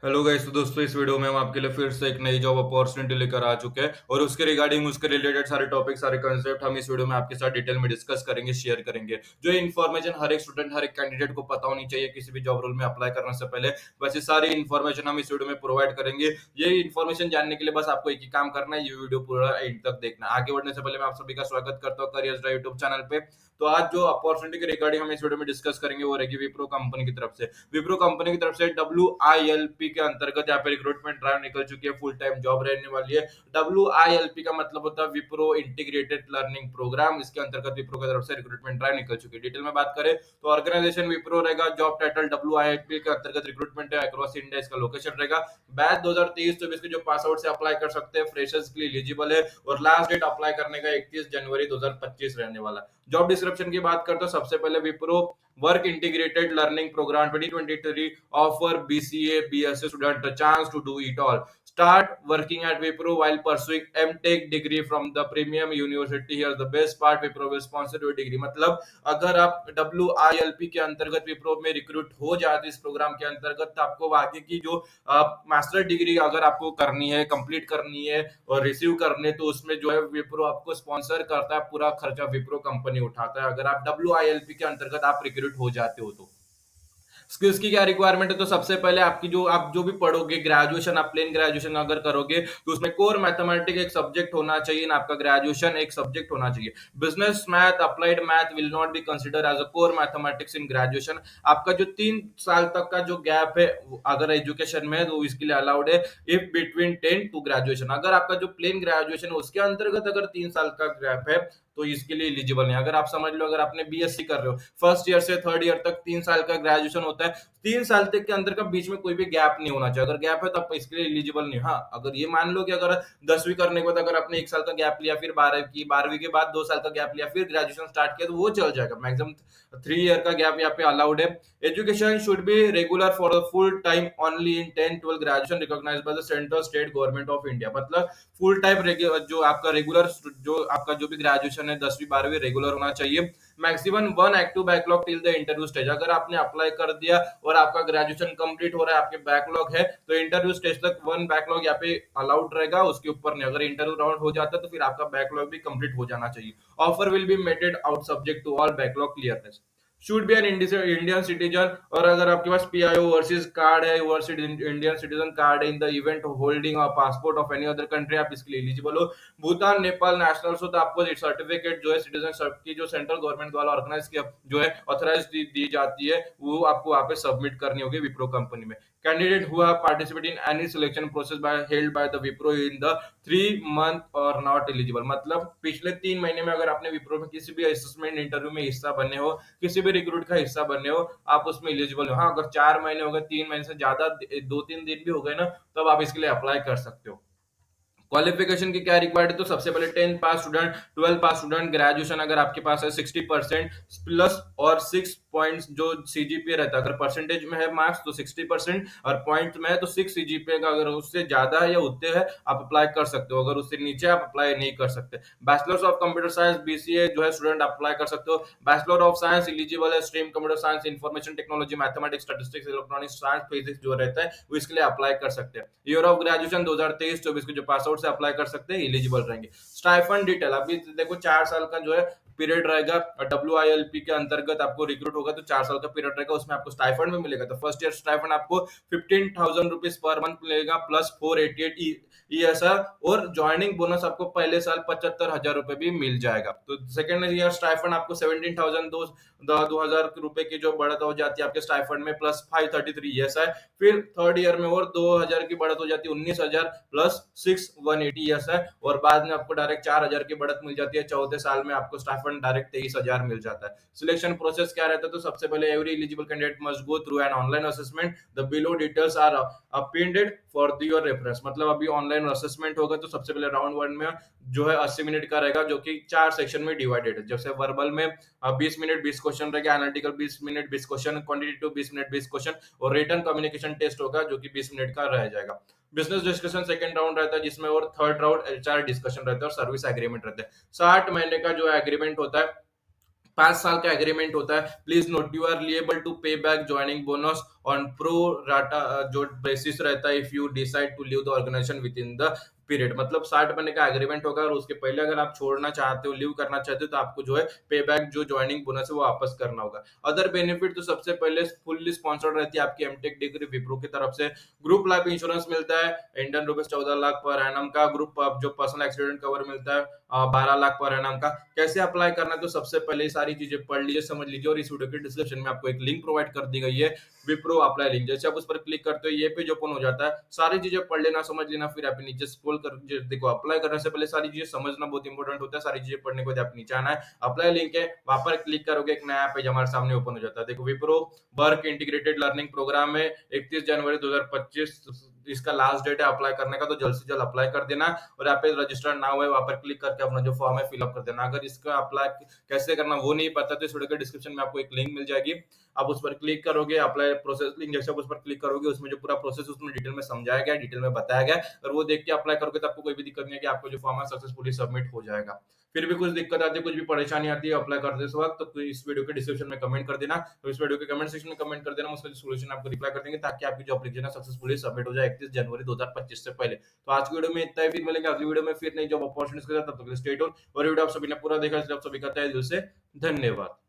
Hello guys, तो दोस्तों इस वीडियो में हम आपके लिए फिर से एक नई जॉब अपॉर्चुनिटी लेकर आ चुके हैं और उसके रिगार्डिंग उसके रिलेटेड सारे टॉपिक सारे कंसेप्ट हम इस वीडियो में आपके साथ डिटेल में डिस्कस करेंगे, शेयर करेंगे। जो इन्फॉर्मेशन हर एक स्टूडेंट हर एक कैंडिडेट को पता होनी चाहिए किसी भी जॉब रोल में अप्लाई करने से पहले, वैसे सारी इन्फॉर्मेशन हम इस वीडियो में प्रोवाइड करेंगे। ये इन्फॉर्मेशन जानने के लिए बस आपको एक ही काम करना है, ये वीडियो पूरा एंड तक देखना है। आगे बढ़ने से पहले मैं आप सभी का स्वागत करता हूँ करियर ड्राइव यूट्यूब चैनल पे। तो आज जो अपॉर्चुनिटी के रिगार्डिंग हम इस वीडियो में डिस्कस करेंगे वो रहेगी विप्रो कंपनी की तरफ से। विप्रो कंपनी की तरफ से WILP के अंतर्गत यहाँ पे रिक्रूटमेंट ड्राइव निकल चुकी है, फुल टाइम जॉब रहने वाली है। WILP का मतलब होता है विप्रो इंटीग्रेटेड लर्निंग प्रोग्राम। इसके अंतर्गत विप्रो की तरफ से रिक्रूटमेंट ड्राइव निकल चुकी है। डिटेल में बात करें तो ऑर्गेनाइजेशन विप्रो रहेगा, जॉब टाइटल WILP के अंतर्गत रिक्रूटमेंट है अक्रॉस इंडिया, इसका लोकेशन रहेगा। बैच 2023-24 के जो पास आउट से अप्लाई कर सकते हैं, फ्रेशर्स के लिए एलिजिबल है और लास्ट डेट अप्लाई करने का 31 जनवरी 2025 रहने वाला। जॉब डिस्क्रिप्शन की बात करते हो, सबसे पहले Wipro work integrated learning programme 2023 offer BCA BSc student the chance to do it all, start working at Wipro while pursuing MTech degree from the premium university. Here's the best part, Wipro will sponsor your degree। मतलब अगर आप WILP के अंतर्गत विप्रो में recruit हो जाते इस programme के अंतर्गत, तो आपको आगे की जो मास्टर डिग्री अगर आपको करनी है, कंप्लीट करनी है और रिसीव करने, तो उसमें जो है विप्रो आपको स्पॉन्सर करता है, पूरा खर्चा विप्रो कंपनी उठाता है अगर आप WILP के अंतर्गत आप रिक्रूट हो जाते हो तो। स्किल्स की क्या रिक्वायरमेंट है, तो सबसे पहले आपकी जो आप जो भी पढ़ोगे ग्रेजुएशन, आप प्लेन ग्रेजुएशन अगर करोगे तो उसमें कोर मैथमेटिक्स एक सब्जेक्ट होना चाहिए ना, आपका ग्रेजुएशन एक सब्जेक्ट होना चाहिए। Business math applied math will not be consider as a core mathematics in graduation. आपका जो 3 साल तक का जो गैप है अगर एजुकेशन में है तो इसके लिए अलाउड है इफ बिटवीन 10 टू ग्रेजुएशन। अगर आपका जो प्लेन ग्रेजुएशन है उसके अंतर्गत अगर 3 साल का गैप है तो इसके लिए एलिजिबल नहीं। अगर आप समझ लो अगर आपने BSc कर रहे हो, फर्स्ट ईयर से थर्ड ईयर तक 3 साल का ग्रेजुएशन होता है, 3 साल तक के अंदर का बीच में कोई भी गैप नहीं होना चाहिए। अगर गैप है तो आप इसके लिए एलिजिबल नहीं। हाँ, अगर ये मान लो कि अगर 10वीं करने के बाद अगर आपने 1 साल का गैप लिया, फिर 12वीं की, 12वीं के बाद 2 साल का गैप लिया, फिर ग्रेजुएशन स्टार्ट किया, तो वो चल जाएगा। मैक्सिमम 3 ईयर का गैप यहाँ पे अलाउड है। Education should be regular for full time only in 10-12 graduation recognised by the central state government of India. मतलब फुल टाइम जो आपका रेगुलर जो आपका जो भी ग्रेजुएशन है 10वीं 12वीं रेगुलर होना चाहिए। Maximum 1 active backlog till the interview stage. अगर आपने अप्लाई कर दिया और आपका ग्रेजुएशन कंप्लीट हो रहा है, आपके बैकलॉग है, तो इंटरव्यू स्टेज तक 1 बैकलॉग यहाँ पे अलाउड रहेगा, उसके ऊपर नहीं। अगर इंटरव्यू राउंड हो जाता है तो फिर आपका बैकलॉग भी कंप्लीट हो जाना चाहिए। Offer will be meted out subject to all backlog clearness. Should be an Indian citizen, और अगर आपके पास PIO ओवरसीज कार्ड है, इंडियन सिटीजन कार्ड है, in the event holding a passport of any other country, आप इसके लिए eligible हो। भूटान नेपाल नेशनल्स हो तो आपको सर्टिफिकेट जो है सिटीजनशिप की जो सेंट्रल गवर्नमेंट द्वारा ऑर्गेनाइज किया जो है ऑथराइज दी जाती है, वो आपको वहां पे सबमिट करनी होगी विप्रो कंपनी में। Candidate who have participate in any selection process held by the Wipro in the 3 month और नॉट एलिजिबल। मतलब पिछले 3 महीने में अगर आपने विप्रो में किसी भी असेसमेंट इंटरव्यू में हिस्सा बने हो, किसी भी रिक्रूट का हिस्सा बने हो, आप उसमें एलिजिबल हो। हाँ, अगर 4 महीने हो गए, 3 महीने से ज्यादा 2-3 दिन भी हो गए ना, तब आप इसके लिए अप्लाई कर सकते हो। क्वालिफिकेशन की क्या रिक्वायर्ड है, तो सबसे पहले 10 पास स्टूडेंट, 12 पास स्टूडेंट, ग्रेजुएशन अगर आपके पास है 60% प्लस और 6 पॉइंट्स जो CGPA रहता है। अगर परसेंटेज में है मार्क्स तो 60% और पॉइंट में है तो 6 CGPA का अगर उससे ज्यादा है या उतने है आप अप्लाई कर सकते हो, अगर उससे नीचे आप अप्लाई नहीं कर सकते। Bachelors of computer science BCA जो है स्टूडेंट अप्लाई कर सकते हो। बैचलर ऑफ साइंस एलिजिबल है, stream computer science, information technology, mathematics, statistics, electronics, science, physics जो रहता है वो इसके लिए अप्लाई कर सकते हैं। ईयर ऑफ ग्रेजुएशन 2023-24 के जो पास आउट से अप्लाई कर सकते हैं एलिजिबल रहेंगे। स्टाइफंड डिटेल, अभी देखो 4 साल का जो है पीरियड रहेगा, WILP के अंतर्गत आपको रिक्रूट होगा तो 4 साल का पीरियड रहेगा, उसमें आपको स्टाइफंड भी मिलेगा। तो फर्स्ट ईयर स्टाइफंड आपको 15,000 रुपीज पर मंथ मिलेगा प्लस 488 ESR, और ज्वाइनिंग बोनस आपको पहले साल 75,000 रुपए भी मिल जाएगा। तो सेकंड ईयर स्टाइफंड आपको 17,000 2,000 रुपए की जो बढ़त हो जाती है आपके स्टाइफंड में, प्लस 533 ESI। फिर थर्ड ईयर में और 2,000 की बढ़त हो जाती है 19,000 प्लस 6,180 ESI, और बाद में आपको डायरेक्ट 4,000 की बढ़त मिल जाती है। चौथे साल में आपको स्टाइफंड डायरेक्ट 23,000 मिल जाता है। सिलेक्शन प्रोसेस क्या रहता है, तो सबसे पहले every eligible candidate must go through an online assessment, the below details are appended for your reference. मतलब अभी ऑनलाइन असेसमेंट होगा तो सबसे पहले राउंड 1 में जो है 80 मिनट का रहेगा, जो कि 4 सेक्शन में डिवाइडेड है। जैसे वर्बल में 20 मिनट 20 क्वेश्चन रहेगा, analytical 20 minute 20 question, quantitative 20 minute 20 question, और रिटन कम्युनिकेशन टेस्ट होगा जो कि 20 मिनट का रह जाएगा। बिजनेस डिस्कशन सेकंड राउंड रहता है जिसमें, और थर्ड राउंड HR डिस्कशन रहता है और सर्विस एग्रीमेंट रहता है। 60 महीने का जो एग्रीमेंट होता है 5 साल का एग्रीमेंट होता है। Please note you are liable to pay back joining bonus on pro rata, जो बेसिस रहता है if you decide to leave the organisation within the period. मतलब 60 महीने का एग्रीमेंट होगा और उसके पहले अगर आप छोड़ना चाहते हो, लीव करना चाहते हो, तो आपको जो है पे बैक जो ज्वाइनिंग बोनस है वो वापस करना होगा। अदर बेनिफिट तो सबसे पहले फुल्ली स्पॉन्सर्ड रहती है आपकी एमटेक डिग्री विप्रो की तरफ से। ग्रुप लाइफ इंश्योरेंस मिलता है Indian rupees 14 lakh per annum का। ग्रुप जो पर्सनल एक्सीडेंट कवर मिलता है 12 लाख पर एनम का। कैसे अप्लाई करना है, तो सबसे पहले सारी चीजें पढ़ लीजिए, समझ लीजिए, और इस वीडियो के डिस्क्रिप्शन में आपको एक लिंक प्रोवाइड कर दी गई है, विप्रो अप्लाई लिंक। जैसे आप उस पर क्लिक करते हो ये पेज ओपन हो जाता है, सारी चीजें पढ़ लेना, समझ लेना, फिर आप नीचे स्क्रॉल कर देखो। अप्लाई करने से पहले सारी चीजें समझना बहुत इंपॉर्टेंट होता है। सारी चीजें पढ़ने के बाद आप नीचे आना है, अप्लाई लिंक है, वहां पर क्लिक करोगे, एक नया पेज हमारे सामने ओपन हो जाता है। देखो Wipro work integrated learning programme में 31 जनवरी 2025 इसका लास्ट डेट है अप्लाई करने का, तो जल्द से जल्द अप्लाई कर देना। और यहाँ पे रजिस्टर नाउ है, वहां पर क्लिक करके अपना जो फॉर्म है फिलअप कर देना। अगर इसका अप्लाई कैसे करना वो नहीं पता तो इस वीडियो के डिस्क्रिप्शन में आपको एक लिंक मिल जाएगी, आप उस पर क्लिक करोगे, अप्लाई प्रोसेस लिंक, जैसे आप उस पर क्लिक करोगे उसमें जो पूरा प्रोसेस उसमें डिटेल में समझाया गया, डिटेल में बताया गया, और वो देख के अप्लाई करोगे तो आपको कोई भी दिक्कत नहीं है कि आपका जो फॉर्म है सक्सेसफुली सबमिट हो जाएगा। फिर भी कुछ दिक्कत आती है, कुछ भी परेशानी आती है अप्लाई करते वक्त, तो इस वीडियो के डिस्क्रिप्शन में कमेंट कर देना, तो इस वीडियो के कमेंट सेक्शन में कमेंट कर देना, उसका सोल्यूशन आपको रिप्लाई कर देंगे, ताकि आपकी जो एप्लीकेशन है सक्सेसफुली सबमिट हो जाए 31 जनवरी 2025 से पहले। तो आज की वीडियो में इतना ही, फिर मिलेंगे अगली वीडियो में फिर नई जॉब अपॉर्चुनिटीज के साथ, तब तक स्टे ट्यून्ड। और वीडियो आप सभी ने पूरा देखा, इसलिए आप सभी का तहे दिल से धन्यवाद।